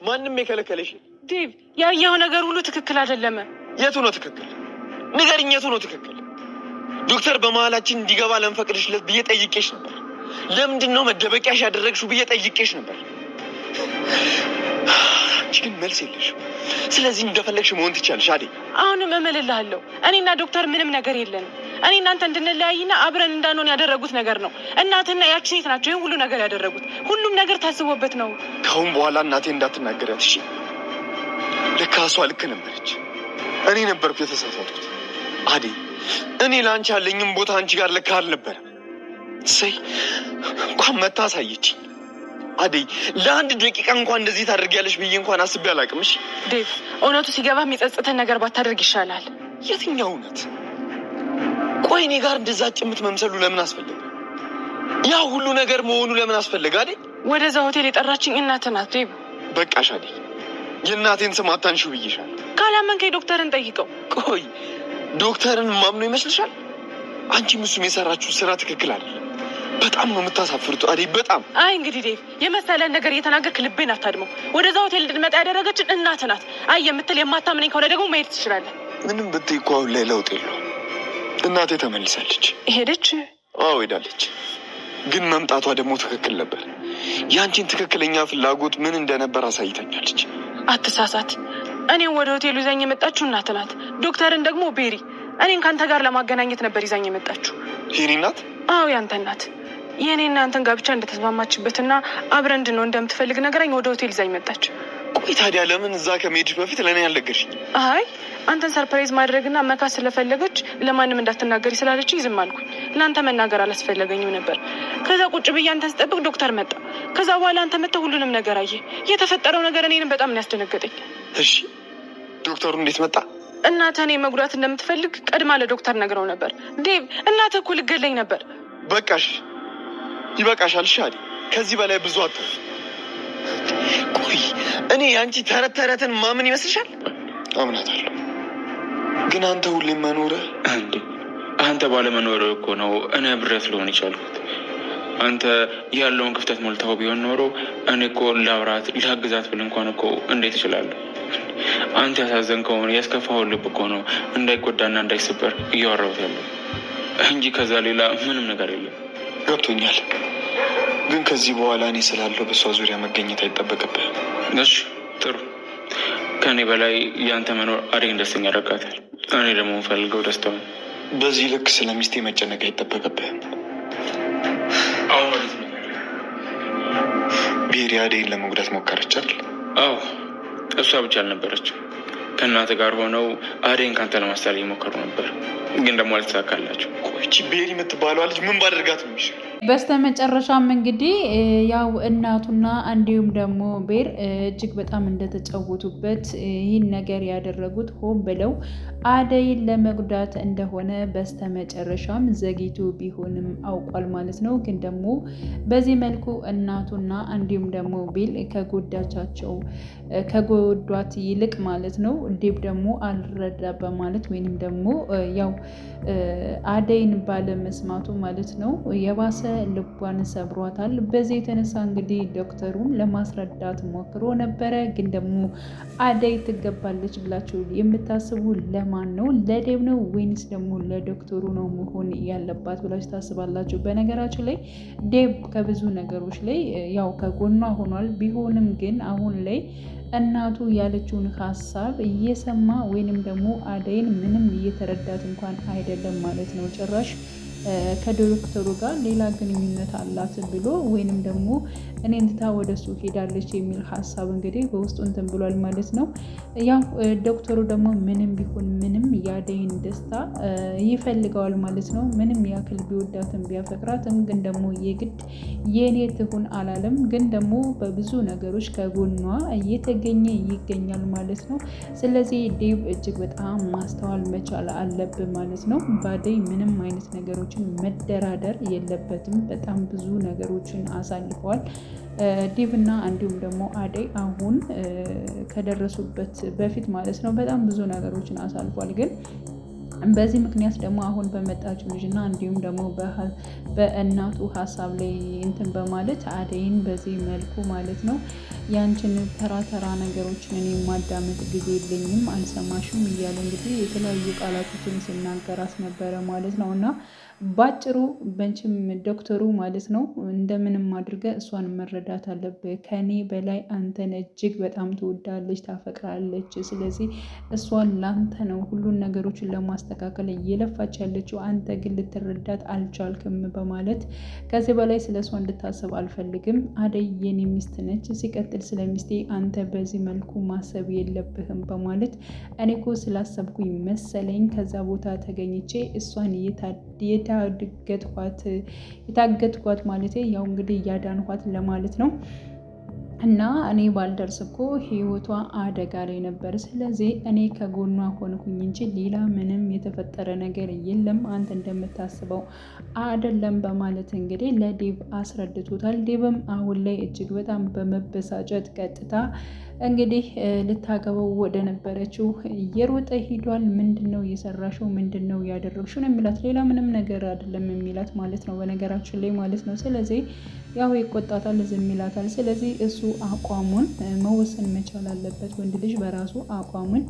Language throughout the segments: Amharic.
ማንንም የከለከለሽ ዴቭ ያየው ነገር ሁሉ ትክክል አይደለም። የቱ ነው ትክክል? ንገሪኝ፣ የቱ ነው ትክክል? ዶክተር በመሀላችን እንዲገባ ለምፈቅድሽለት ብዬ ጠይቄሽ ነበር። ለምንድን ነው መደበቂያሽ ያደረግሽው ብዬ ጠይቄሽ ነበር። አንቺ ግን መልስ የለሽም። ስለዚህ እንደፈለግሽ መሆን ትቻለሽ አዴ። አሁንም እምልልሃለሁ እኔና ዶክተር ምንም ነገር የለንም። እኔ እናንተ እንድንለያይና አብረን እንዳንሆን ያደረጉት ነገር ነው። እናትና ያቺ ሴት ናቸው ይህን ሁሉ ነገር ያደረጉት። ሁሉም ነገር ታስቦበት ነው። ከአሁን በኋላ እናቴ እንዳትናገሪያት እሺ? ልክ እሷ ልክ ነበረች። እኔ ነበርኩ የተሳሳትኩት አዴ። እኔ ለአንቺ ያለኝም ቦታ አንቺ ጋር ልክ አልነበረም። እሰይ እንኳን መታ አሳየች አዴ። ለአንድ ደቂቃ እንኳን እንደዚህ ታደርጊያለሽ ብዬ እንኳን አስቤ አላውቅም። እሺ ዴቭ፣ እውነቱ ሲገባ የሚጸጽተን ነገር ባታደርግ ይሻላል። የትኛው እውነት? ቆይ እኔ ጋር እንደዛ ጭምት መምሰሉ ለምን አስፈለገ? ያ ሁሉ ነገር መሆኑ ለምን አስፈለገ አዴ? ወደዛ ሆቴል የጠራችኝ እናትህ ናት ዴቭ። በቃሽ አዴ፣ የእናቴን ስም አታንሺው ብዬሻል። ካላመንከኝ ዶክተርን ጠይቀው። ቆይ ዶክተርን ማምኖ ይመስልሻል? አንቺም እሱም የሰራችሁ ስራ ትክክል አይደለም። በጣም ነው የምታሳፍሩት አዴ፣ በጣም። አይ እንግዲህ ዴቭ፣ የመሰለን ነገር እየተናገርክ ልቤን አታድመው። ወደዛ ሆቴል እንድንመጣ ያደረገችን እናትህ ናት። አይ የምትል የማታምነኝ ከሆነ ደግሞ መሄድ ትችላለህ። ምንም ብትይ እኮ አሁን ላይ ለውጥ የለውም። እናቴ ተመልሳለች። ሄደች? አዎ ሄዳለች። ግን መምጣቷ ደግሞ ትክክል ነበር። የአንቺን ትክክለኛ ፍላጎት ምን እንደነበር አሳይተኛለች። አትሳሳት። እኔም ወደ ሆቴሉ ይዛኝ የመጣችሁ እናትህ ናት። ዶክተርን ደግሞ ቤሪ እኔን ከአንተ ጋር ለማገናኘት ነበር ይዛኝ የመጣችሁ። የኔ እናት? አዎ ያንተ እናት። የእኔና አንተን ጋብቻ እንደተስማማችበትና አብረን እንድንሆን እንደምትፈልግ ነገረኝ። ወደ ሆቴል ይዛኝ መጣች። ቆይ ታዲያ ለምን እዛ ከመሄድሽ በፊት ለእኔ ያልነገርሽኝ? አይ አንተን ሰርፕራይዝ ማድረግና መካስ ስለፈለገች ለማንም እንዳትናገሪ ስላለችኝ ዝም አልኩኝ። ለአንተ መናገር አላስፈለገኝም ነበር። ከዛ ቁጭ ብዬ አንተን ስጠብቅ ዶክተር መጣ። ከዛ በኋላ አንተ መጥተህ ሁሉንም ነገር አየ። የተፈጠረው ነገር እኔንም በጣም ነው ያስደነገጠኝ። እሺ ዶክተሩ እንዴት መጣ? እናትህ እኔ መጉዳት እንደምትፈልግ ቀድማ ለዶክተር ነግረው ነበር። ዴቭ እናትህ እኮ ልገለኝ ነበር። በቃሽ፣ ይበቃሻል። እሺ አዴ፣ ከዚህ በላይ ብዙ አትበይ። ቆይ እኔ የአንቺ ተረት ተረትን ማምን ይመስልሻል? አምናታለሁ። ግን አንተ ሁሌም መኖርህ አንተ ባለመኖርህ እኮ ነው እኔ ብረት ልሆን የቻልኩት። አንተ ያለውን ክፍተት ሞልተው ቢሆን ኖሮ እኔ እኮ ላውራት ላግዛት ብል እንኳን እኮ እንዴት እችላለሁ? አንተ ያሳዘንከውን ያስከፋውን ልብ እኮ ነው እንዳይጎዳና እንዳይሰበር እያወራሁት ያለው እንጂ ከዛ ሌላ ምንም ነገር የለም። ገብቶኛል። ግን ከዚህ በኋላ እኔ ስላለው በሷ ዙሪያ መገኘት አይጠበቅብህም። እሺ ጥሩ። ከእኔ በላይ ያንተ መኖር አዴን ደስተኛ ያደርጋታል። እኔ ደግሞ የምፈልገው ደስታውን። በዚህ ልክ ስለ ሚስቴ መጨነቅ አይጠበቅብህም። አሁን ወዴት ነው? ቤሪ አዴን ለመጉዳት ሞከረች አይደል? አዎ፣ እሷ ብቻ አልነበረችም። ከእናት ጋር ሆነው አዴን ካንተ ለማስታረቅ እየሞከሩ ነበር፣ ግን ደግሞ አልተሳካላቸው። ቆይቺ ቤሪ የምትባለው ልጅ ምን ባደርጋት ነው የሚሻለው? በስተመጨረሻም እንግዲህ ያው እናቱና እንዲሁም ደግሞ ቤር እጅግ በጣም እንደተጫወቱበት ይህን ነገር ያደረጉት ሆን ብለው አደይን ለመጉዳት እንደሆነ በስተመጨረሻም ዘግይቶ ቢሆንም አውቋል ማለት ነው። ግን ደግሞ በዚህ መልኩ እናቱና እንዲሁም ደግሞ ቤል ከጎዷት ይልቅ ማለት ነው ዴብ ደግሞ አልረዳ በማለት ወይንም ደግሞ ያው አደይን ባለመስማቱ ማለት ነው የባሰ ልቧን ሰብሯታል። በዚህ የተነሳ እንግዲህ ዶክተሩን ለማስረዳት ሞክሮ ነበረ። ግን ደግሞ አደይ ትገባለች ብላችሁ የምታስቡ ለማን ነው? ለዴብ ነው ወይንስ ደግሞ ለዶክተሩ ነው መሆን ያለባት ብላችሁ ታስባላችሁ? በነገራችሁ ላይ ዴብ ከብዙ ነገሮች ላይ ያው ከጎኗ ሆኗል። ቢሆንም ግን አሁን ላይ እናቱ ያለችውን ሀሳብ እየሰማ ወይንም ደግሞ አደይን ምንም እየተረዳት እንኳን አይደለም ማለት ነው። ጭራሽ ከዶክተሩ ጋር ሌላ ግንኙነት አላት ብሎ ወይንም ደግሞ እኔን ትታ ወደሱ ሄዳለች የሚል ሀሳብ እንግዲህ በውስጡ እንትን ብሏል ማለት ነው። ያው ዶክተሩ ደግሞ ምንም ቢሆን ምንም የአደይን ደስታ ይፈልገዋል ማለት ነው። ምንም ያክል ቢወዳትም ቢያፈቅራትም ግን ደግሞ የግድ የኔ ትሁን አላለም። ግን ደግሞ በብዙ ነገሮች ከጎኗ እየተገኘ ይገኛል ማለት ነው። ስለዚህ ዴብ እጅግ በጣም ማስተዋል መቻል አለብን ማለት ነው። በአደይ ምንም አይነት ነገሮችን መደራደር የለበትም። በጣም ብዙ ነገሮችን አሳልፈዋል ዴብ እና እንዲሁም ደግሞ አደይ አሁን ከደረሱበት በፊት ማለት ነው። በጣም ብዙ ነገሮችን አሳልፏል። ግን በዚህ ምክንያት ደግሞ አሁን በመጣችው ልጅና እንዲሁም ደግሞ በእናቱ ሀሳብ ላይ እንትን በማለት አደይን በዚህ መልኩ ማለት ነው ያንቺን ተራ ነገሮችን እኔ ማዳመጥ ጊዜ የለኝም አልሰማሽም እያለ እንግዲህ የተለያዩ ቃላቶችን ሲናገራት ነበረ ማለት ነው። እና ባጭሩ በንችም ዶክተሩ ማለት ነው እንደምንም አድርገ እሷን መረዳት አለብህ። ከኔ በላይ አንተን እጅግ በጣም ትወዳለች፣ ታፈቅራለች። ስለዚህ እሷን ላንተ ነው ሁሉን ነገሮችን ለማስተካከል እየለፋች ያለችው፣ አንተ ግን ልትረዳት አልቻልክም በማለት ከዚህ በላይ ስለ እሷ እንድታስብ አልፈልግም። አደይ የኔ ሚስት ነች። ሲቀጥል ስለ ሚስቴ አንተ በዚህ መልኩ ማሰብ የለብህም በማለት እኔ እኮ ስላሰብኩኝ መሰለኝ ከዛ ቦታ ተገኝቼ እሷን የታገትኳት ማለት ያው እንግዲህ እያዳንኳት ለማለት ነው። እና እኔ ባልደርስ እኮ ህይወቷ አደጋ ላይ ነበር። ስለዚህ እኔ ከጎኗ ሆንኩኝ እንጂ ሌላ ምንም የተፈጠረ ነገር የለም፣ አንተ እንደምታስበው አይደለም በማለት እንግዲህ ለዴቭ አስረድቶታል። ዴቭም አሁን ላይ እጅግ በጣም በመበሳጨት ቀጥታ እንግዲህ ልታገባው ወደ ነበረችው እየሮጠ ሂዷል። ምንድን ነው የሰራሽው? ምንድን ነው ያደረግሽው ነው የሚላት። ሌላ ምንም ነገር አይደለም የሚላት ማለት ነው በነገራችን ላይ ማለት ነው። ስለዚህ ያው ይቆጣታል፣ ዝም ይላታል። ስለዚህ እሱ አቋሙን መወሰን መቻል አለበት። ወንድ ልጅ በራሱ አቋሙን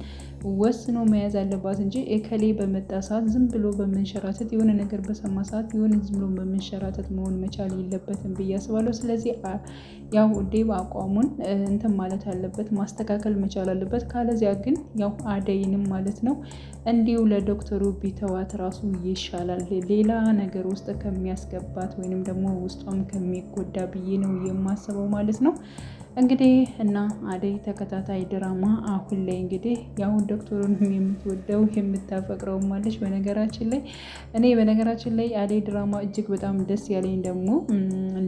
ወስኖ መያዝ አለባት እንጂ እከሌ በመጣ ሰዓት ዝም ብሎ በመንሸራተት የሆነ ነገር በሰማ ሰዓት የሆነ ዝም ብሎ በመንሸራተት መሆን መቻል የለበትም ብዬ አስባለሁ። ስለዚህ ያው ዴቭ አቋሙን እንትን ማለት አለበት፣ ማስተካከል መቻል አለበት። ካለዚያ ግን ያው አደይንም ማለት ነው እንዲሁ ለዶክተሩ ቢተዋት ራሱ ይሻላል፣ ሌላ ነገር ውስጥ ከሚያስገባት ወይንም ደግሞ ውስጧም ከሚጎዳ ብዬ ነው የማስበው ማለት ነው። እንግዲህ እና አደይ ተከታታይ ድራማ አሁን ላይ እንግዲህ ያው ዶክተሩንም የምትወደው የምታፈቅረው ማለች። በነገራችን ላይ አደይ ድራማ እጅግ በጣም ደስ ያለኝ ደግሞ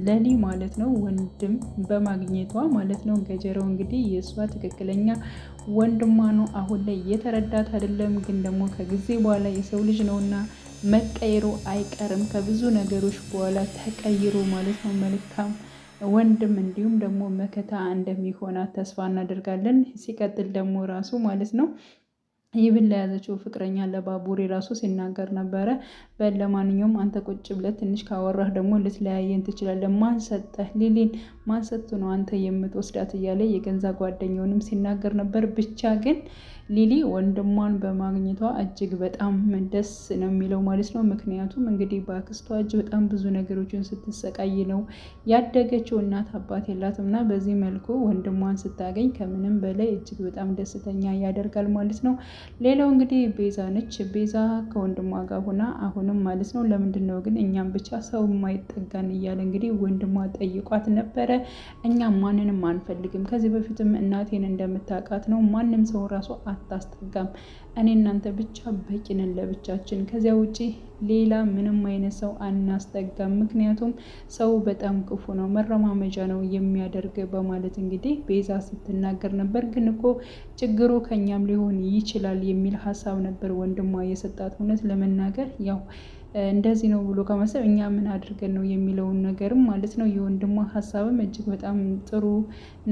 ለሊ ማለት ነው ወንድም በማግኘቷ ማለት ነው። ገጀረው እንግዲህ የእሷ ትክክለኛ ወንድሟ ነው። አሁን ላይ እየተረዳት አይደለም፣ ግን ደግሞ ከጊዜ በኋላ የሰው ልጅ ነውና መቀየሩ አይቀርም። ከብዙ ነገሮች በኋላ ተቀይሮ ማለት ነው መልካም ወንድም እንዲሁም ደግሞ መከታ እንደሚሆናት ተስፋ እናደርጋለን። ሲቀጥል ደግሞ ራሱ ማለት ነው ይብን ለያዘችው ፍቅረኛ ለባቡሬ ራሱ ሲናገር ነበረ። ለማንኛውም አንተ ቁጭ ብለህ ትንሽ ካወራህ ደግሞ ልትለያየን ትችላለህ። ማን ሰጠህ? ሊሊን ማን ሰጥቶ ነው አንተ የምትወስዳት? እያለ የገንዛ ጓደኛውንም ሲናገር ነበር። ብቻ ግን ሊሊ ወንድሟን በማግኘቷ እጅግ በጣም ደስ ነው የሚለው ማለት ነው። ምክንያቱም እንግዲህ በአክስቷ እጅ በጣም ብዙ ነገሮችን ስትሰቃይ ነው ያደገችው። እናት አባት የላትም እና በዚህ መልኩ ወንድሟን ስታገኝ ከምንም በላይ እጅግ በጣም ደስተኛ ያደርጋል ማለት ነው። ሌላው እንግዲህ ቤዛ ነች። ቤዛ ከወንድሟ ጋር ሆና አሁንም ማለት ነው ለምንድን ነው ግን እኛም ብቻ ሰው የማይጠጋን እያለ እንግዲህ ወንድሟ ጠይቋት ነበረ። እኛም ማንንም አንፈልግም፣ ከዚህ በፊትም እናቴን እንደምታውቃት ነው ማንም ሰው ራሱ አታስጠጋም፣ እኔ እናንተ ብቻ በቂ ነን ለብቻችን፣ ከዚያ ውጪ ሌላ ምንም አይነት ሰው አናስጠጋም፣ ምክንያቱም ሰው በጣም ክፉ ነው፣ መረማመጃ ነው የሚያደርግ በማለት እንግዲህ ቤዛ ስትናገር ነበር። ግን እኮ ችግሩ ከኛም ሊሆን ይችላል የሚል ሀሳብ ነበር ወንድሟ የሰጣት። እውነት ለመናገር ያው እንደዚህ ነው ብሎ ከማሰብ እኛ ምን አድርገን ነው የሚለውን ነገርም ማለት ነው የወንድሟ ሀሳብም እጅግ በጣም ጥሩ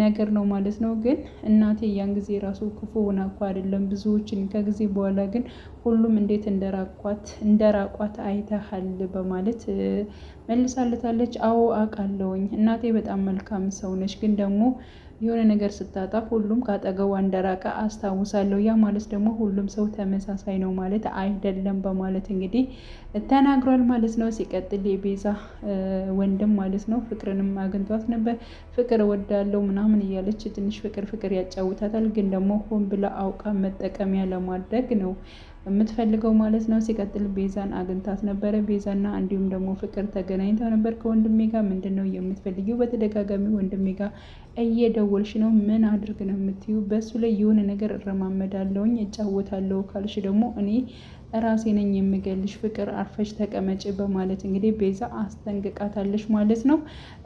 ነገር ነው ማለት ነው። ግን እናቴ ያን ጊዜ ራሱ ክፉ ሆና እኮ አይደለም ብዙዎችን፣ ከጊዜ በኋላ ግን ሁሉም እንዴት እንደራቋት አይተሃል በማለት መልሳለታለች። አዎ አውቃለሁኝ፣ እናቴ በጣም መልካም ሰው ነች፣ ግን ደግሞ የሆነ ነገር ስታጣ ሁሉም ካጠገቧ እንደራቀ አስታውሳለሁ። ያ ማለት ደግሞ ሁሉም ሰው ተመሳሳይ ነው ማለት አይደለም በማለት እንግዲህ ተናግሯል ማለት ነው። ሲቀጥል የቤዛ ወንድም ማለት ነው ፍቅርንም አግኝቷት ነበር። ፍቅር ወዳለው ምናምን እያለች ትንሽ ፍቅር ያጫውታታል። ግን ደግሞ ሆን ብላ አውቃ መጠቀሚያ ለማድረግ ነው የምትፈልገው ማለት ነው። ሲቀጥል ቤዛን አግኝታት ነበረ። ቤዛና እንዲሁም ደግሞ ፍቅር ተገናኝተው ነበር ከወንድሜ ጋር። ምንድን ነው የምትፈልጊው? በተደጋጋሚ ወንድሜ ጋር እየደወልሽ ነው፣ ምን አድርግ ነው የምትዩ? በሱ ላይ የሆነ ነገር እረማመዳለሁኝ እጫወታለሁ ካልሽ ደግሞ እኔ ራሴ ነኝ የምገልሽ፣ ፍቅር አርፈሽ ተቀመጭ በማለት እንግዲህ ቤዛ አስጠንቅቃታለች ማለት ነው።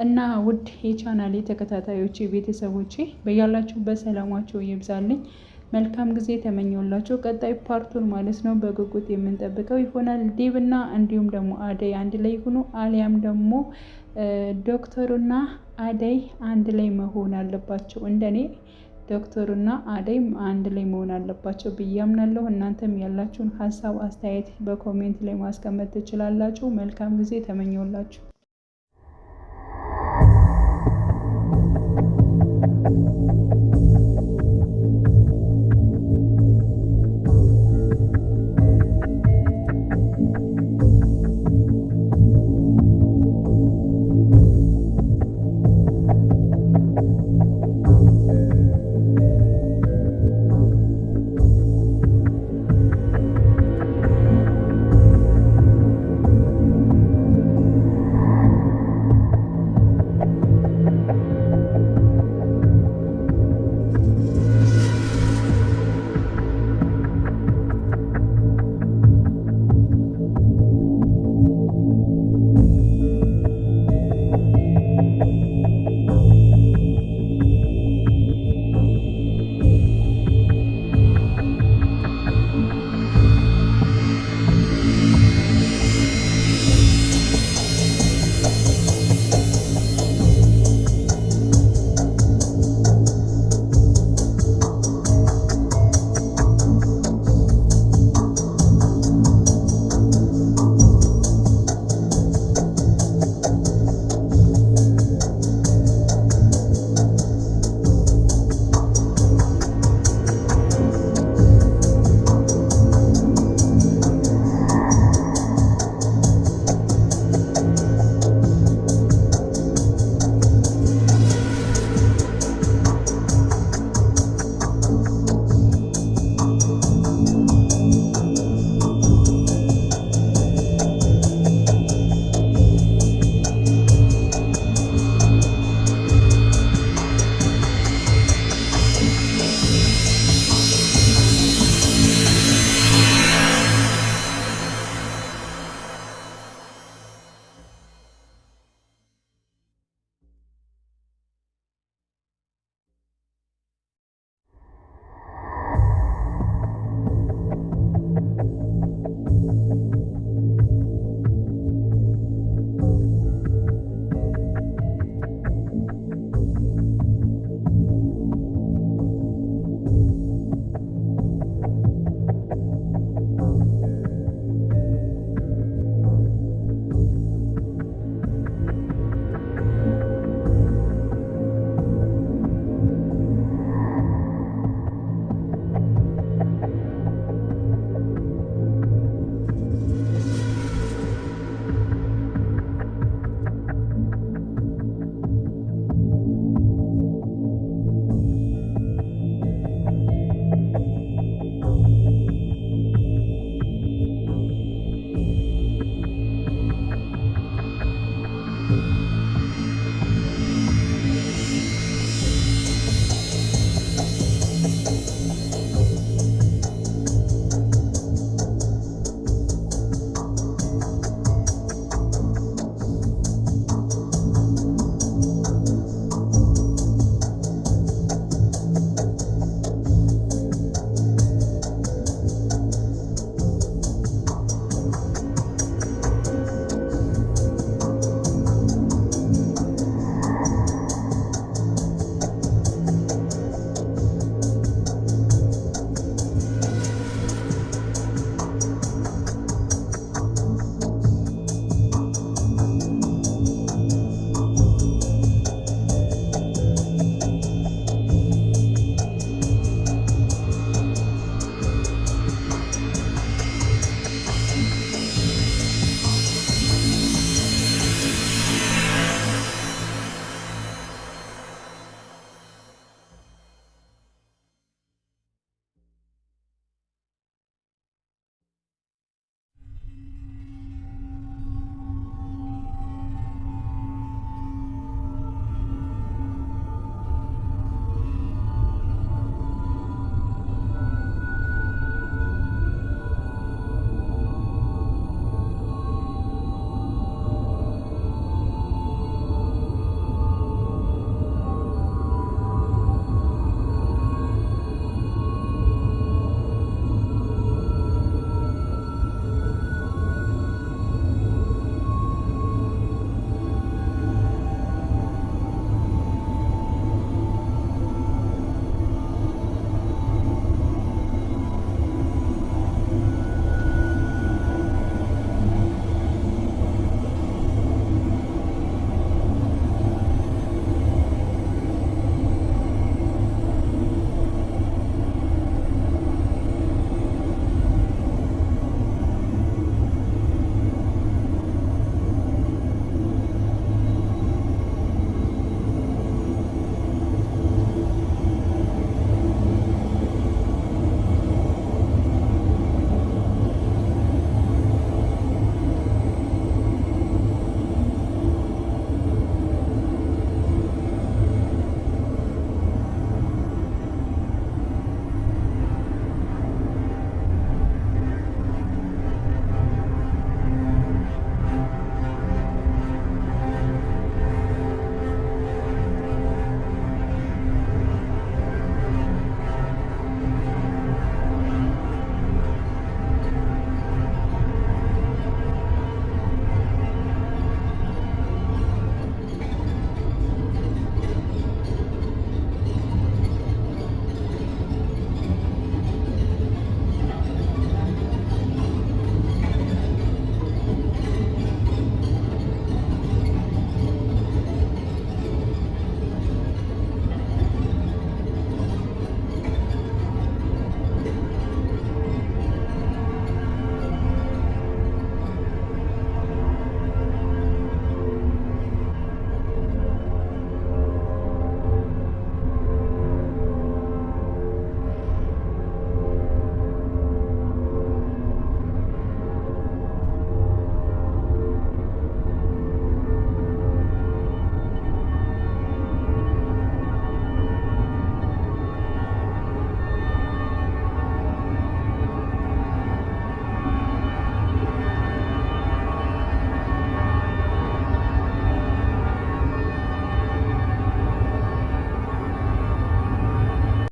እና ውድ የቻናሌ ተከታታዮቼ ቤተሰቦቼ በያላችሁ በሰላማቸው ይብዛልኝ። መልካም ጊዜ ተመኘውላቸው። ቀጣይ ፓርቱን ማለት ነው በጉጉት የምንጠብቀው ይሆናል። ዴቭና እንዲሁም ደግሞ አደይ አንድ ላይ ሆኖ አሊያም ደግሞ ዶክተሩና አደይ አንድ ላይ መሆን አለባቸው። እንደኔ ዶክተሩና አደይም አንድ ላይ መሆን አለባቸው ብዬ አምናለሁ። እናንተም ያላችሁን ሀሳብ አስተያየት በኮሜንት ላይ ማስቀመጥ ትችላላችሁ። መልካም ጊዜ ተመኘውላችሁ።